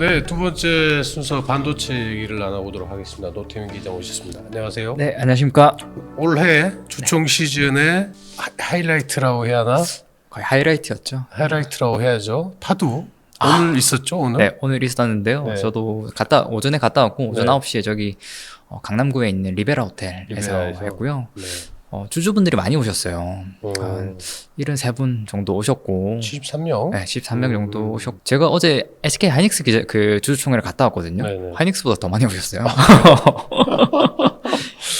네, 두 번째 순서 반도체 얘기를 나눠보도록 하겠습니다. 노태민 기자 오셨습니다. 안녕하세요. 네, 안녕하십니까. 올해 주총 시즌의 하이라이트라고 해야 하나? 거의 하이라이트였죠. 하이라이트라고 해야죠. 파두 오늘 있었죠, 오늘? 네, 오늘 있었는데요. 네. 저도 오전에 갔다 왔고 오전 네. 9시에 저기 강남구에 있는 리베라 호텔에서 리베라에서. 했고요. 네. 주주분들이 많이 오셨어요. 한 73분 정도 오셨고 73명? 네, 13명 정도 오셨고 제가 어제 SK 하이닉스 주주총회를 갔다 왔거든요. 네네. 하이닉스보다 더 많이 오셨어요.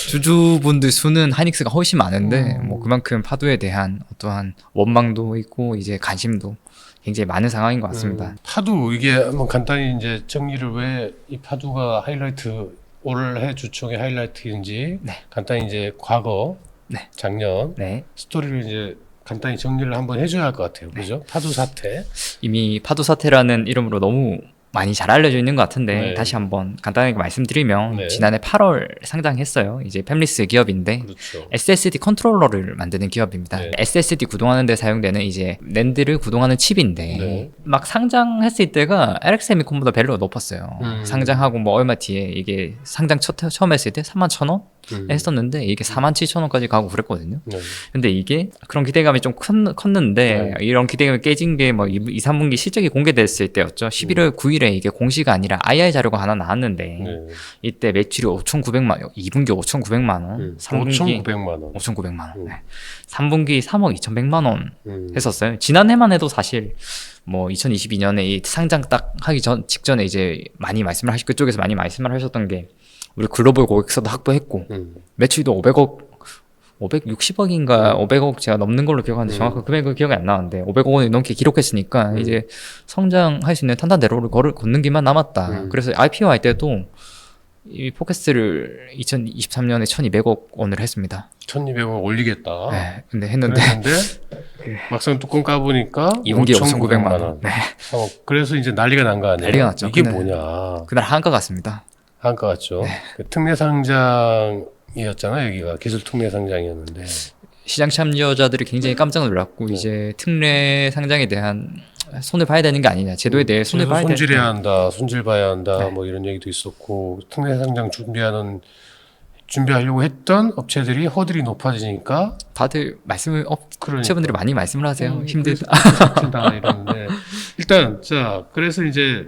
주주분들 수는 하이닉스가 훨씬 많은데 뭐 그만큼 파도에 대한 어떠한 원망도 있고 이제 관심도 굉장히 많은 상황인 것 같습니다. 파두 이게 한번 간단히 이제 정리를 왜 이 파두가 하이라이트 올해 주총의 하이라이트인지 네. 간단히 이제 과거, 네. 작년 네. 스토리를 이제 간단히 정리를 한번 해줘야 할 것 같아요. 그죠? 파두 사태. 이미 파도 사태라는 이름으로 너무 많이 잘 알려져 있는 것 같은데 네. 다시 한번 간단하게 말씀드리면 네. 지난해 8월 상장했어요. 이제 팹리스 기업인데 그렇죠. SSD 컨트롤러를 만드는 기업입니다. 네. SSD 구동하는 데 사용되는 이제 낸드를 구동하는 칩인데 네. 막 상장했을 때가 LX세미콘보다 밸류가 높았어요. 상장하고 뭐 얼마 뒤에 이게 상장 처음 했을 때 31,000원 했었는데 이게 47,000원까지 가고 그랬거든요. 네. 근데 이게 그런 기대감이 좀 컸는데 네. 이런 기대감이 깨진 게 뭐 2, 3분기 실적이 공개됐을 때였죠. 11월 9일에 이게 공시가 아니라 IR 자료가 하나 나왔는데 네. 이때 매출이 5,900만 원, 2분기 5,900만 원, 3분기 5,900만 원. 5,900만 원, 네. 3분기 3억 2,100만 원 음. 했었어요. 지난해만 해도 사실 뭐 2022년에 이 상장 딱 하기 직전에 이제 많이 말씀을 그쪽에서 많이 말씀을 하셨던 게 우리 글로벌 고객사도 확보했고 매출도 560억인가 500억 제가 넘는 걸로 기억하는데 정확한 금액은 기억이 안 나는데 500억 원을 넘게 기록했으니까 이제 성장할 수 있는 탄탄대로를 걷는 길만 남았다. 그래서 IPO 할 때도 이 포캐스트를 2023년에 1200억 원을 했습니다. 1,200원 올리겠다. 네, 근데 했는데 그랬는데 막상 뚜껑 까보니까 2분기에 5,900만 원. 네. 그래서 이제 난리가 난 거 아니에요? 난리가 났죠. 이게 근데 뭐냐. 그날 한가 같습니다. 한것 같죠. 그 특례 상장이었잖아요. 여기가 기술 특례 상장이었는데. 시장 참여자들이 굉장히 깜짝 놀랐고 이제 특례 상장에 대한 손을 봐야 되는 게 아니냐, 제도에 대해 손을 봐야 되는 손질해야 한다, 손질 봐야 한다, 네. 뭐 이런 얘기도 있었고 특례 상장 준비하려고 했던 업체들이 허들이 높아지니까 다들 말씀을 업체분들이 많이 말씀을 하세요. 힘들다. 힘들다 이러는데 일단 자 그래서 이제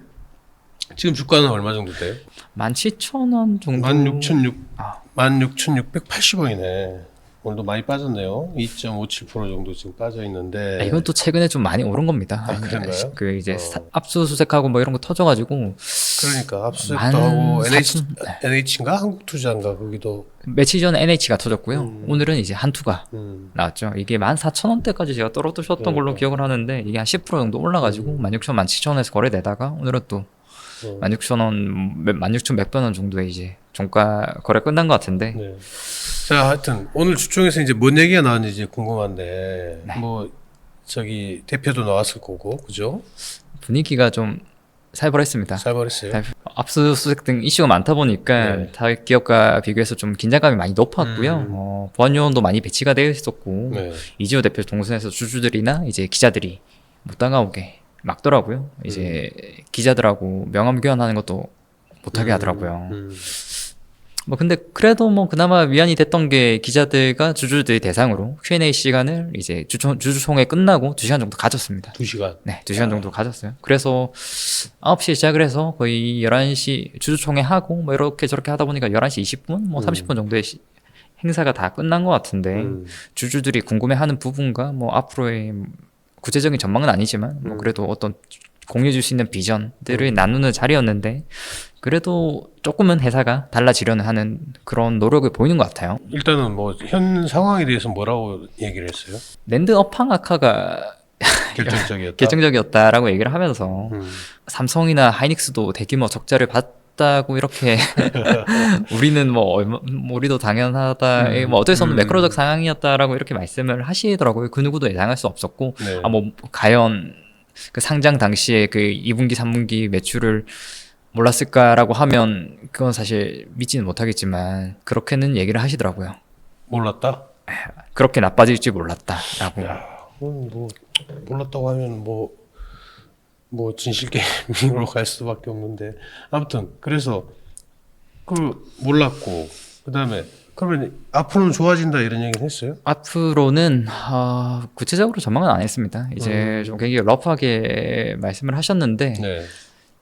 지금 주가는 얼마 정도 돼요? 17,000원 정도. 16,680원이네. 오늘도 많이 빠졌네요. 2.57% 정도 지금 빠져 있는데. 이건 또 최근에 좀 많이 오른 겁니다. 그런가요? 그 이제 압수수색하고 뭐 이런 거 터져가지고 그러니까 압수수색도 하고 14,000 NH인가 한국투자인가 거기도 며칠 전에 NH가 터졌고요. 오늘은 이제 한투가 나왔죠. 이게 14,000원대까지 제가 떨어뜨셨던 걸로 기억을 하는데 이게 한 10% 정도 올라가지고 16,000원, 17,000원에서 거래되다가 오늘은 또 16,000원, 16,000 몇백 원 정도에 이제 종가 거래 끝난 것 같은데. 네. 자, 하여튼 오늘 주총에서 이제 뭔 얘기가 나왔는지 이제 궁금한데 네. 뭐 저기 대표도 나왔을 거고, 그죠? 분위기가 좀 살벌했습니다. 살벌했어요. 압수수색 등 이슈가 많다 보니까 네. 타 기업과 비교해서 좀 긴장감이 많이 높았고요. 보안 요원도 많이 배치가 되어 있었고 네. 이지호 대표 동선에서 주주들이나 이제 기자들이 못 다가오게 막더라고요. 이제 기자들하고 명함 교환하는 것도 못하게 하더라고요. 뭐 근데 그래도 뭐 그나마 위안이 됐던 게 기자들과 주주들 대상으로 Q&A 시간을 이제 주주총회 끝나고 2시간 정도 가졌습니다. 2시간. 네, 2시간 정도 가졌어요. 그래서 9시에 시작을 해서 거의 11시 주주총회 하고 뭐 이렇게 저렇게 하다 보니까 11시 20분, 뭐 30분 정도의 행사가 다 끝난 것 같은데 주주들이 궁금해하는 부분과 뭐 앞으로의 구체적인 전망은 아니지만 뭐 그래도 어떤 공유해 줄 수 있는 비전들을 나누는 자리였는데 그래도 조금은 회사가 달라지려는 하는 그런 노력을 보이는 것 같아요. 일단은 뭐 현 상황에 대해서 뭐라고 얘기를 했어요? 랜드 업황악화가 결정적이었다. 결정적이었다라고 얘기를 하면서 삼성이나 하이닉스도 대규모 적자를 봤다고 이렇게 우리는 뭐 우리도 당연하다, 뭐 어쩔 수 없는 매크로적 상황이었다라고 이렇게 말씀을 하시더라고요. 그 누구도 예상할 수 없었고 네. 뭐 과연 그 상장 당시에 그 2분기, 3분기 매출을 몰랐을까라고 하면 그건 사실 믿지는 못하겠지만 그렇게는 얘기를 하시더라고요. 몰랐다? 그렇게 나빠질 줄 몰랐다라고. 야, 뭐 몰랐다고 하면 뭐 뭐 진실 게임으로 갈 수밖에 없는데 아무튼 그래서 그 몰랐고 그다음에 그러면 앞으로는 좋아진다 이런 얘기는 했어요? 앞으로는 구체적으로 전망은 안 했습니다. 이제 좀 굉장히 러프하게 말씀을 하셨는데 네.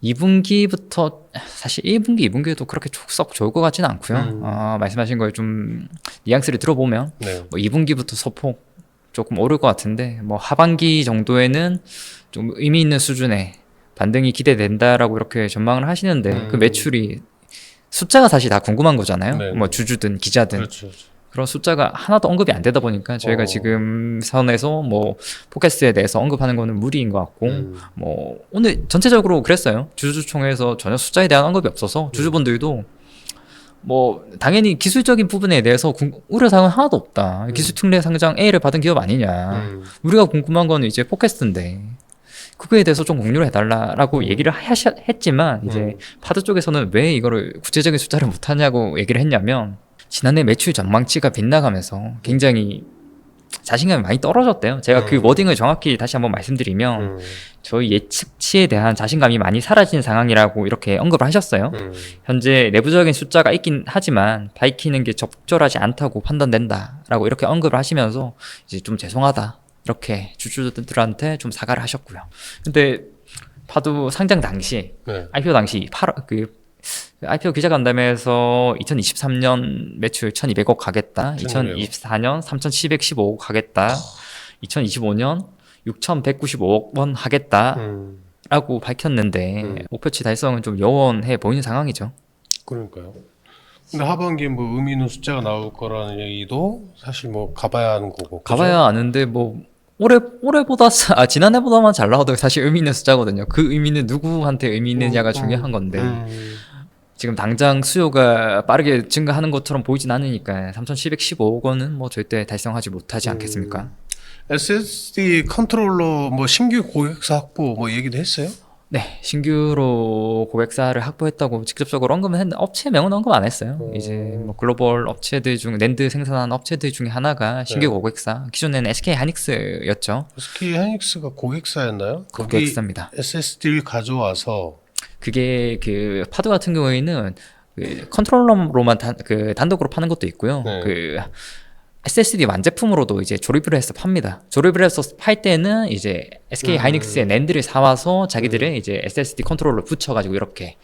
2분기부터 사실 1분기, 2분기도 그렇게 썩 좋을 것 같지는 않고요. 말씀하신 거에 좀 뉘앙스를 들어보면 네. 뭐 2분기부터 소폭 조금 오를 것 같은데 뭐 하반기 정도에는 좀 의미 있는 수준의 반등이 기대된다라고 이렇게 전망을 하시는데 그 매출이 숫자가 사실 다 궁금한 거잖아요. 네. 뭐 주주든 기자든 그렇죠. 그런 숫자가 하나도 언급이 안 되다 보니까 저희가 지금 선에서 뭐 포캐스트에 대해서 언급하는 거는 무리인 것 같고 뭐 오늘 전체적으로 그랬어요. 주주총회에서 전혀 숫자에 대한 언급이 없어서 주주분들도 뭐 당연히 기술적인 부분에 대해서 우려사항은 하나도 없다. 기술특례 상장 A를 받은 기업 아니냐. 우리가 궁금한 거는 이제 포캐스트인데 그거에 대해서 좀 공유를 해달라라고 얘기를 했지만 이제 파드 쪽에서는 왜 이거를 구체적인 숫자를 못하냐고 얘기를 했냐면 지난해 매출 전망치가 빗나가면서 굉장히 자신감이 많이 떨어졌대요. 제가 그 워딩을 정확히 다시 한번 말씀드리면 저희 예측치에 대한 자신감이 많이 사라진 상황이라고 이렇게 언급을 하셨어요. 현재 내부적인 숫자가 있긴 하지만 밝히는 게 적절하지 않다고 판단된다라고 이렇게 언급을 하시면서 이제 좀 죄송하다 이렇게 주주들한테 좀 사과를 하셨고요. 근데 파도 상장 당시 네. IPO 당시 IPO 기자간담회에서 2023년 매출 1200억 가겠다. 2024년 3715억 하겠다. 2025년 6195억 원 하겠다. 라고 밝혔는데 목표치 달성은 좀 요원해 보이는 상황이죠. 그러니까요. 근데 하반기에 뭐 의미 있는 숫자가 나올 거라는 얘기도 사실 뭐 가봐야 하는 거고. 가봐야 아는데 뭐 올해보다 지난해보다만 잘 나와도 사실 의미 있는 숫자거든요. 그 의미는 누구한테 의미 있느냐가 중요한 건데 지금 당장 수요가 빠르게 증가하는 것처럼 보이진 않으니까 3,715억 원은 뭐 절대 달성하지 못하지 않겠습니까? SSD 컨트롤러 뭐 신규 고객사 확보 뭐 얘기도 했어요? 네, 신규로 고객사를 확보했다고 직접적으로 언급은 했는데 업체명은 언급 안 했어요. 이제 뭐 글로벌 업체들 중 낸드 생산하는 업체들 중에 하나가 신규 고객사, 기존에는 SK 하이닉스였죠. SK 하이닉스가 고객사였나요? 고객사입니다. SSD를 가져와서 그게 그 파드 같은 경우에는 그 컨트롤러로만 단독으로 파는 것도 있고요. 네. 그 SSD 완제품으로도 이제 조립을 해서 팝니다. 조립을 해서 팔 때는 이제 SK 하이닉스의 낸드를 사와서 자기들의 이제 SSD 컨트롤러 붙여가지고 이렇게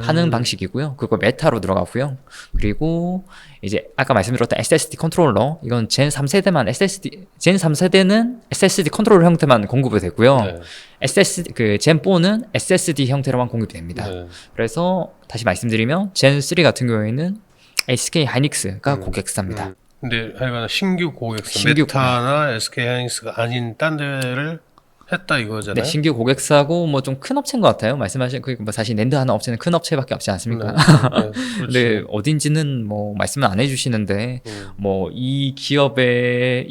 파는 방식이고요. 그거 메타로 들어가고요. 그리고 이제 아까 말씀드렸던 SSD 컨트롤러 이건 젠 3세대만 젠 3세대는 SSD 컨트롤러 형태만 공급이 되고요. 네. 젠 4는 SSD 형태로만 공급이 됩니다. 네. 그래서 다시 말씀드리면 젠 3 같은 경우에는 SK 하이닉스가 고객사입니다. 근데 하여간 신규 고객사 신규 메타나 SK 하이닉스가 아닌 딴 데를 했다 이거잖아요. 네, 신규 고객사고 뭐 좀 큰 업체인 것 같아요. 말씀하신 뭐 사실 낸드 하는 업체는 큰 업체밖에 없지 않습니까? 네, 근데 어딘지는 뭐 말씀을 안 해주시는데 뭐 이 기업을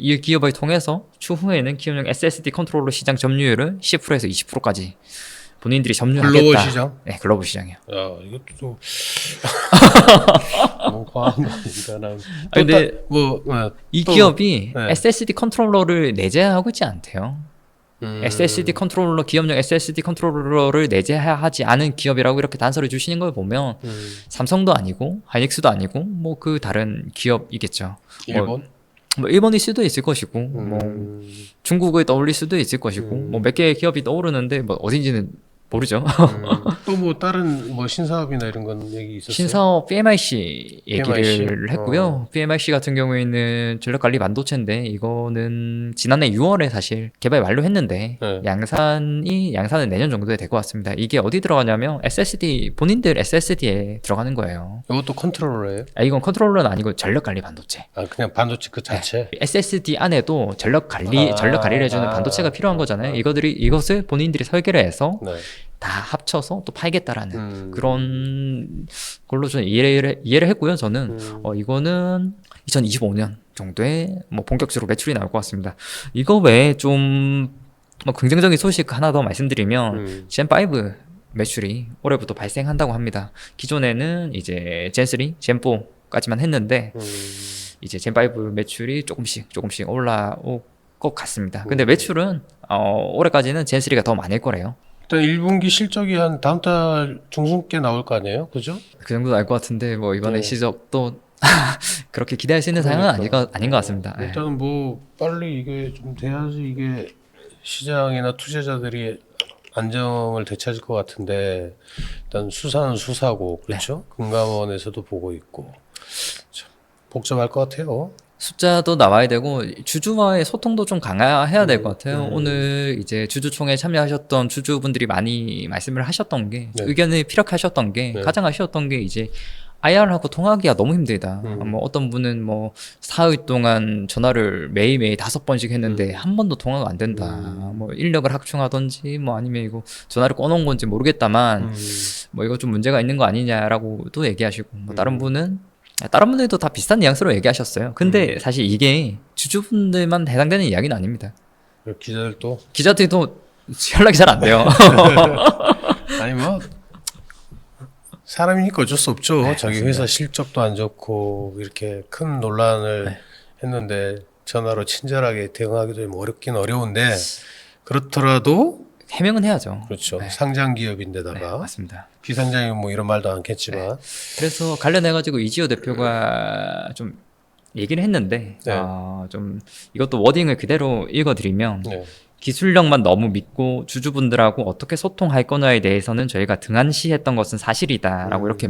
통해서 추후에는 기업용 SSD 컨트롤러 시장 점유율을 10%에서 20%까지 본인들이 점유하겠다. 글로벌 시장? 네, 글로벌 시장이요. 야, 이것도 좀 너무 과한 거 아닌가? 근데 이 또, 기업이 네. SSD 컨트롤러를 내재하고 있지 않대요. SSD 컨트롤러, 기업용 SSD 컨트롤러를 내재하지 않은 기업이라고 이렇게 단서를 주시는 걸 보면 삼성도 아니고 하이닉스도 아니고 뭐 그 다른 기업이겠죠. 일본? 뭐 일본일 수도 있을 것이고 뭐 중국을 떠올릴 수도 있을 것이고 뭐 몇 개의 기업이 떠오르는데 뭐 어딘지는 모르죠. 또 뭐 다른 뭐 신사업이나 이런 건 얘기 있었어요? 신사업 PMIC 얘기를 PMIC? 했고요. PMIC 같은 경우에는 전력관리 반도체인데 이거는 지난해 6월에 사실 개발 완료했는데 네. 양산은 내년 정도에 될 것 같습니다. 이게 어디 들어가냐면 본인들 SSD에 들어가는 거예요. 이것도 컨트롤러예요? 이건 컨트롤러는 아니고 전력관리 반도체. 아 그냥 반도체 그 자체? SSD 안에도 전력 관리를 해주는 반도체가 필요한 거잖아요. 이것을 본인들이 설계를 해서 네. 다 합쳐서 또 팔겠다라는 그런 걸로 저는 이해를 했고요. 저는 이거는 2025년 정도에 뭐 본격적으로 매출이 나올 것 같습니다. 이거 외에 좀 뭐 긍정적인 소식 하나 더 말씀드리면 젠5 매출이 올해부터 발생한다고 합니다. 기존에는 이제 젠3, 젠4까지만 했는데 이제 젠5 매출이 조금씩 올라올 것 같습니다. 근데 매출은 올해까지는 젠3가 더 많을 거래요. 일단 1분기 실적이 한 다음 달 중순께 나올 거 아니에요, 그죠? 그 정도 날 것 같은데 뭐 이번에 네. 실적도 그렇게 기대할 수 있는 상황은 아닌 것 같습니다. 네. 일단은 뭐 빨리 이게 좀 돼야지 이게 시장이나 투자자들이 안정을 되찾을 것 같은데 일단 수사는 수사고 그렇죠? 금감원에서도 보고 있고 참 복잡할 것 같아요. 숫자도 나와야 되고 주주와의 소통도 좀 강화해야 될 것 같아요. 오늘 이제 주주총회 참여하셨던 주주분들이 많이 말씀을 하셨던 게 네. 의견을 피력하셨던 게 네. 가장 아쉬웠던 게 이제 IR하고 통화하기가 너무 힘들다. 뭐 어떤 분은 뭐 사흘 동안 전화를 매일매일 5번씩 했는데 한 번도 통화가 안 된다. 뭐 인력을 확충하던지 뭐 아니면 이거 전화를 꺼놓은 건지 모르겠다만 뭐 이거 좀 문제가 있는 거 아니냐라고도 얘기하시고 뭐 다른 분들도 다 비슷한 뉘앙스로 얘기하셨어요. 근데 사실 이게 주주분들만 해당되는 이야기는 아닙니다. 기자들도 기자들도 연락이 잘 안 돼요. 아니 뭐 사람이니까 어쩔 수 없죠. 네, 자기 회사 실적도 안 좋고 이렇게 큰 논란을 했는데 전화로 친절하게 대응하기도 좀 어렵긴 어려운데 그렇더라도 해명은 해야죠. 그렇죠. 네. 상장 네, 기업인데다가 맞습니다. 비상장이면 뭐 이런 말도 않겠지만 그래서 관련해가지고 이지호 대표가 좀 얘기를 했는데 네. 좀 이것도 워딩을 그대로 읽어드리면 네. 기술력만 너무 믿고 주주분들하고 어떻게 소통할 거냐에 대해서는 저희가 등한시했던 것은 사실이다라고 이렇게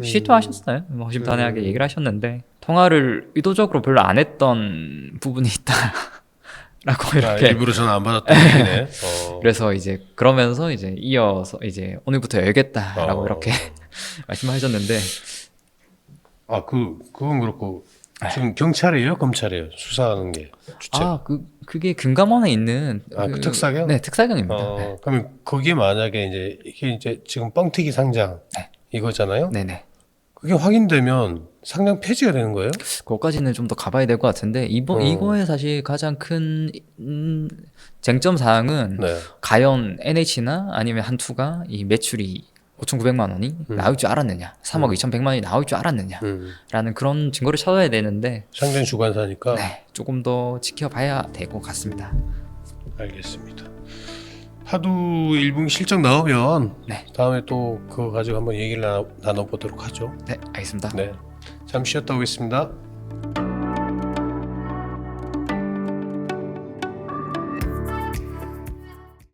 시도하셨어요. 뭐 허심탄회하게 얘기를 하셨는데 통화를 의도적으로 별로 안 했던 부분이 있다라고 이렇게 일부러 전화 안 받았던 얘기네. 그래서 이제 그러면서 이제 이어서 이제 오늘부터 열겠다라고 어. 이렇게 말씀하셨는데 그건 그렇고 지금 경찰이에요, 검찰이에요, 수사하는 게 주체. 그게 금감원에 있는 그 특사경? 네, 특사경입니다. 네. 그러면 거기에 만약에 이게 이제 지금 뻥튀기 상장 이거잖아요. 네네. 그게 확인되면 상장 폐지가 되는 거예요? 그것까지는 좀 더 가봐야 될 것 같은데 이거에 사실 가장 큰 쟁점 사항은 네. 과연 NH나 아니면 한투가 이 매출이 5,900만 원이 나올 줄 알았느냐, 3억 2,100만 원이 나올 줄 알았느냐라는 그런 증거를 찾아야 되는데 상장 주관사니까. 네, 조금 더 지켜봐야 될 것 같습니다. 알겠습니다. 하도 1분기 실적 나오면 네. 다음에 또 그거 가지고 한번 얘기를 나눠보도록 하죠. 네, 알겠습니다. 네. 잠시 쉬었다 오겠습니다.